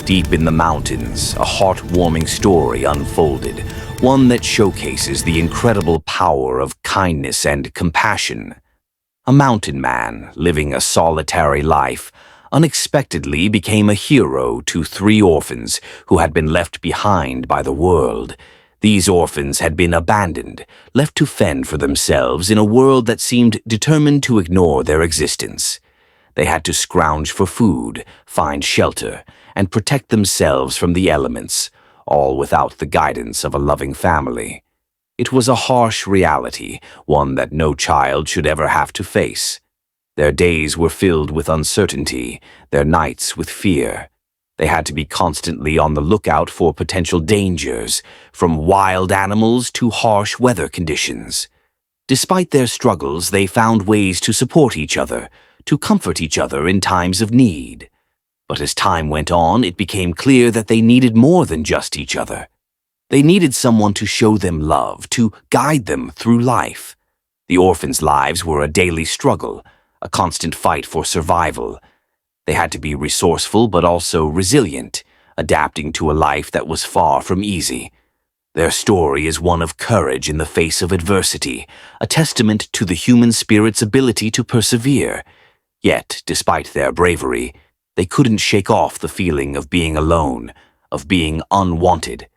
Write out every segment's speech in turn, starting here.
Deep in the mountains, a heartwarming story unfolded, one that showcases the incredible power of kindness and compassion. A mountain man, living a solitary life, unexpectedly became a hero to three orphans who had been left behind by the world. These orphans had been abandoned, left to fend for themselves in a world that seemed determined to ignore their existence. They had to scrounge for food, find shelter, and protect themselves from the elements, all without the guidance of a loving family. It was a harsh reality, one that no child should ever have to face. Their days were filled with uncertainty, their nights with fear. They had to be constantly on the lookout for potential dangers, from wild animals to harsh weather conditions. Despite their struggles, they found ways to support each other, to comfort each other in times of need. But as time went on, it became clear that they needed more than just each other. They needed someone to show them love, to guide them through life. The orphans' lives were a daily struggle, a constant fight for survival. They had to be resourceful but also resilient, adapting to a life that was far from easy. Their story is one of courage in the face of adversity, a testament to the human spirit's ability to persevere. Yet, despite their bravery, they couldn't shake off the feeling of being alone, of being unwanted.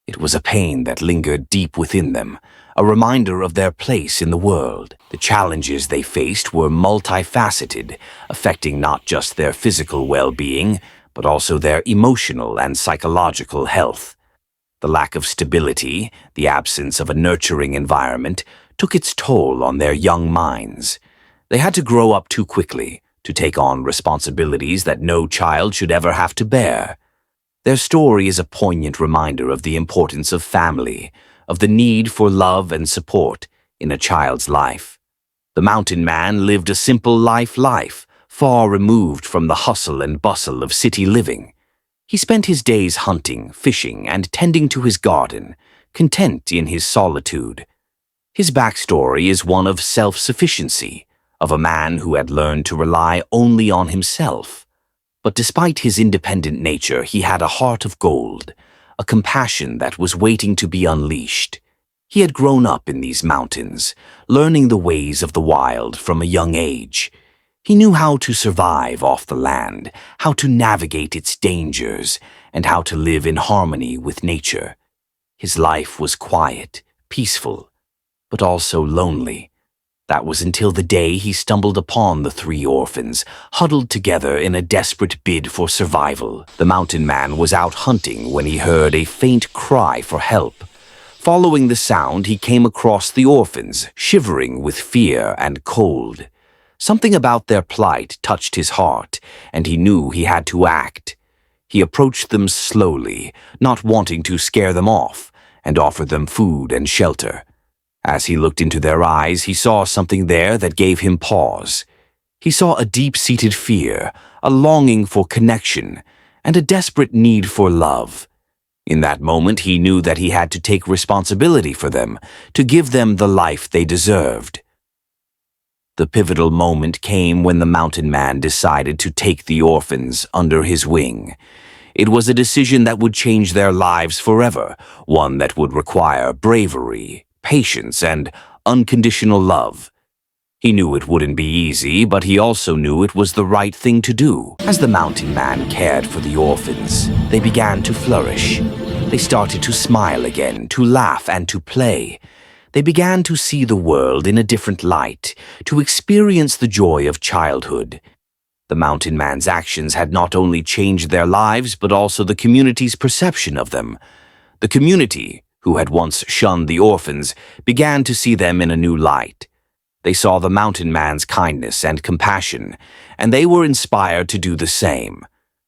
It was a pain that lingered deep within them, a reminder of their place in the world. The challenges they faced were multifaceted, affecting not just their physical well-being, but also their emotional and psychological health. The lack of stability, the absence of a nurturing environment, took its toll on their young minds. They had to grow up too quickly, to take on responsibilities that no child should ever have to bear. Their story is a poignant reminder of the importance of family, of the need for love and support in a child's life. The mountain man lived a simple life, far removed from the hustle and bustle of city living. He spent his days hunting, fishing, and tending to his garden, content in his solitude. His backstory is one of self-sufficiency, of a man who had learned to rely only on himself. But despite his independent nature, he had a heart of gold, a compassion that was waiting to be unleashed. He had grown up in these mountains, learning the ways of the wild from a young age. He knew how to survive off the land, how to navigate its dangers, and how to live in harmony with nature. His life was quiet, peaceful, but also lonely. That was until the day he stumbled upon the three orphans, huddled together in a desperate bid for survival. The mountain man was out hunting when he heard a faint cry for help. Following the sound, he came across the orphans, shivering with fear and cold. Something about their plight touched his heart, and he knew he had to act. He approached them slowly, not wanting to scare them off, and offered them food and shelter. As he looked into their eyes, he saw something there that gave him pause. He saw a deep-seated fear, a longing for connection, and a desperate need for love. In that moment, he knew that he had to take responsibility for them, to give them the life they deserved. The pivotal moment came when the mountain man decided to take the orphans under his wing. It was a decision that would change their lives forever, one that would require bravery, patience, and unconditional love. He knew it wouldn't be easy, but he also knew it was the right thing to do. As the mountain man cared for the orphans, they began to flourish. They started to smile again, to laugh and to play. They began to see the world in a different light, to experience the joy of childhood. The mountain man's actions had not only changed their lives, but also the community's perception of them. The community, who had once shunned the orphans, began to see them in a new light. They saw the mountain man's kindness and compassion, and they were inspired to do the same.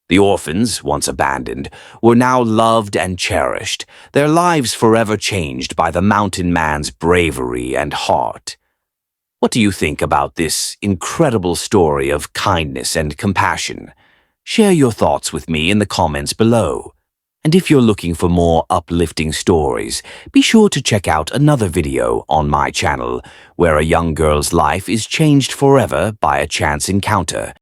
The orphans, once abandoned, were now loved and cherished, their lives forever changed by the mountain man's bravery and heart. What do you think about this incredible story of kindness and compassion? Share your thoughts with me in the comments below. And if you're looking for more uplifting stories, be sure to check out another video on my channel where a young girl's life is changed forever by a chance encounter.